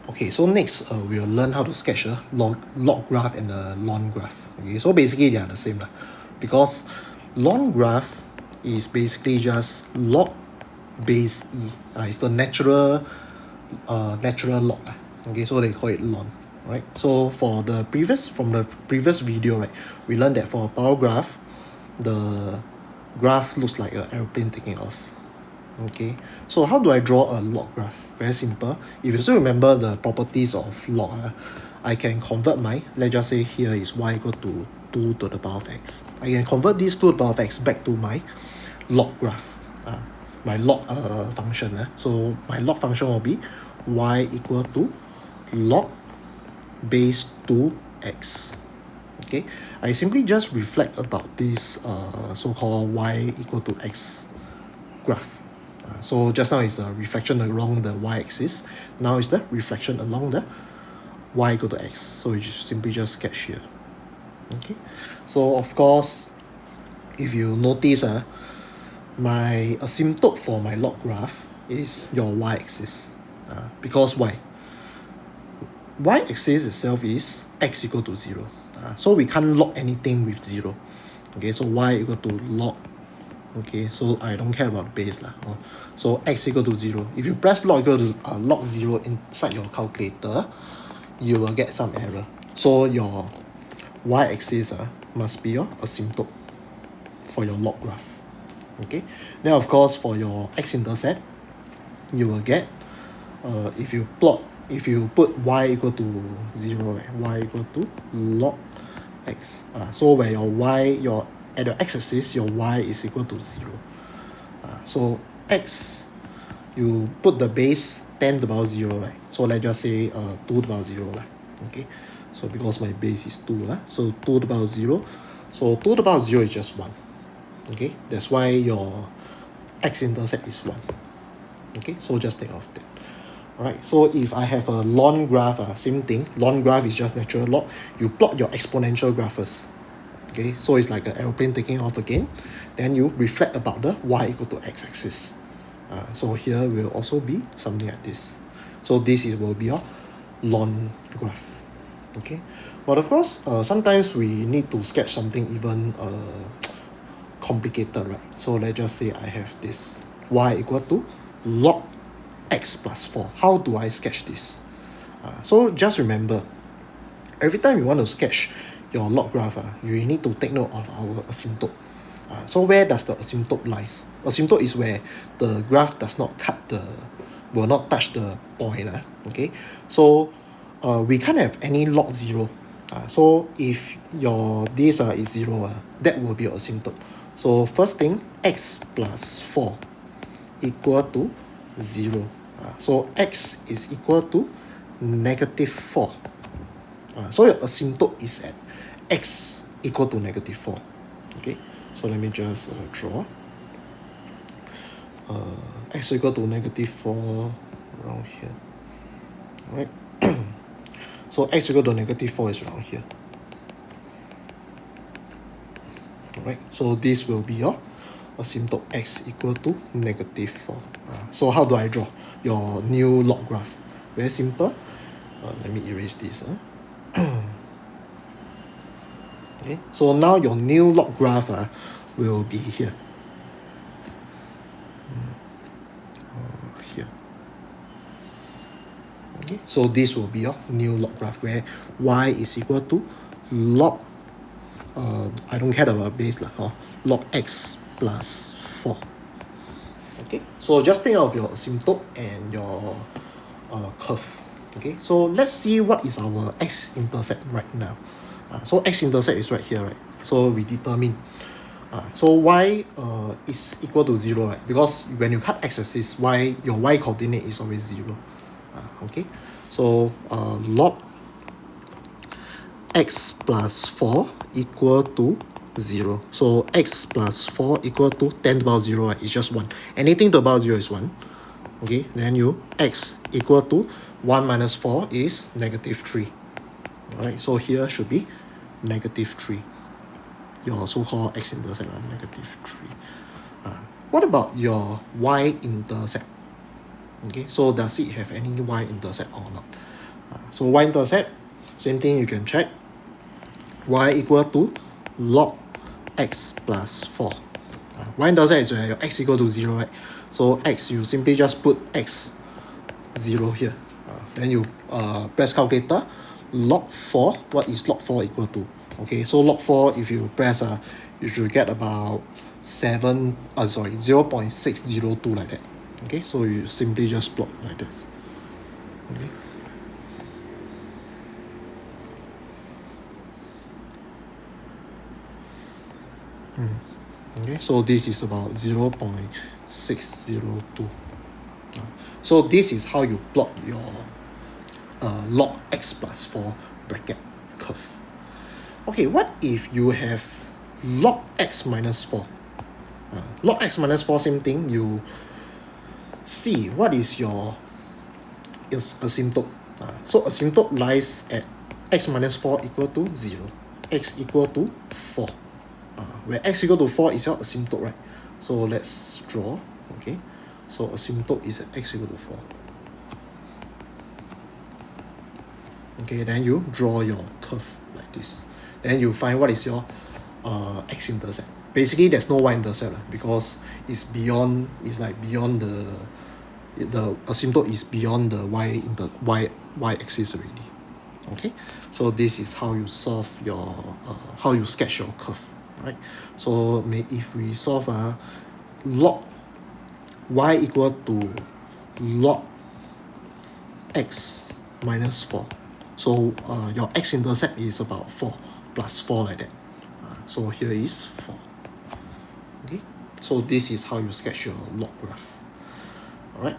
Okay, so next we'll learn how to sketch a log graph and a ln graph. Okay, so basically they are the same because ln graph is basically just log base e. It's the natural log. Okay, so they call it ln. Right. So from the previous video, right, we learned that for a power graph, the graph looks like an airplane taking off. Okay, so how do I draw a log graph? Very simple. If you still remember the properties of log, I can convert let's just say here is y equal to 2 to the power of x. I can convert these 2 to the power of x back to my log graph, my log function. So my log function will be y equal to log base 2x. Okay, I simply just reflect about this so-called y equal to x graph. So just now is a reflection along the y-axis. Now is the reflection along the y equal to x. So you simply just sketch here. Okay. So of course, if you notice, my asymptote for my log graph is your y-axis. Because why? Y-axis itself is x equal to 0. So we can't log anything with 0. Okay, so y equal to log. Okay, so I don't care about base so x equal to 0. If you press log equal to log 0 inside your calculator, you will get some error. So your y-axis must be your asymptote for your log graph. Okay, then of course for your x-intercept, you will get if you put y equal to 0, right, y equal to log x. So where at the x-axis, your y is equal to 0. So x, you put the base 10 to the power 0, right? So let's just say 2 to the power 0. Okay, so because my base is 2, so 2 to the power 0. So 2 to the power 0 is just 1. Okay, that's why your x-intercept is 1. Okay, so just take off that. Alright, so if I have a ln graph, same thing. Ln graph is just natural log. You plot your exponential graph first. Okay, so it's like an aeroplane taking off again. Then you reflect about the y equal to x-axis. So here will also be something like this. So this will be your ln graph. Okay, but of course, sometimes we need to sketch something even complicated, right? So let's just say I have this y equal to log x plus 4. How do I sketch this? So just remember, every time you want to sketch your log graph, you need to take note of our asymptote. So where does the asymptote lies? Asymptote is where the graph does not will not touch the point. Okay, so we can't have any log 0. So if this is 0, that will be your asymptote. So first thing, x plus 4 equal to 0. So x is equal to negative 4. So your asymptote is at x equal to negative 4. Okay, so let me just draw. X equal to negative 4 around here. Alright. So x equal to negative 4 is around here. Alright, so this will be your asymptote x equal to negative 4. So how do I draw your new log graph? Very simple. Let me erase this. Okay, so now your new log graph will be here. Here. Okay, so this will be your new log graph where y is equal to log, I don't care about base, log x plus 4. Okay, so just think of your asymptote and your curve. Okay, so let's see what is our x-intercept right now. So x-intercept is right here, right? So we determine. So y is equal to 0, right? Because when you cut x-axis, your y coordinate is always 0. Okay, so log x plus 4 equal to 0. So x plus 4 equal to 10 to the power 0, right? It's just 1. Anything to the power 0 is 1. Okay, then x equal to 1 minus 4 is negative 3. Alright, so here should be negative 3. Your so-called x-intercept, negative 3. What about your y-intercept? Okay, so does it have any y-intercept or not? So y-intercept, same thing you can check. Y equal to log x plus 4. Y-intercept is where your x equal to 0, right? So x, you simply just put x 0 here. Then you press calculator. Log 4, what is log 4 equal to? Okay, so log 4, if you press, you should get about 0.602 like that. Okay, so you simply just plot like that. Okay. Okay, so this is about 0.602. So this is how you plot your log x plus 4 bracket curve. Okay, what if you have log x minus 4? Log x minus 4, same thing. You see what is your asymptote. So asymptote lies at x minus 4 equal to 0, x equal to 4. Where x equal to 4 is your asymptote, right? So let's draw. Okay, so asymptote is at x equal to 4. Okay, then you draw your curve like this. Then you find what is your x-intercept. Basically, there's no y-intercept because it's beyond. It's like beyond the asymptote is beyond the y-axis already. Okay, so this is how you solve your how you sketch your curve, right? So if we solve log y equal to log x minus 4. So your x-intercept is about 4 plus 4 like that. So here is 4. Okay, so this is how you sketch your log graph. Alright.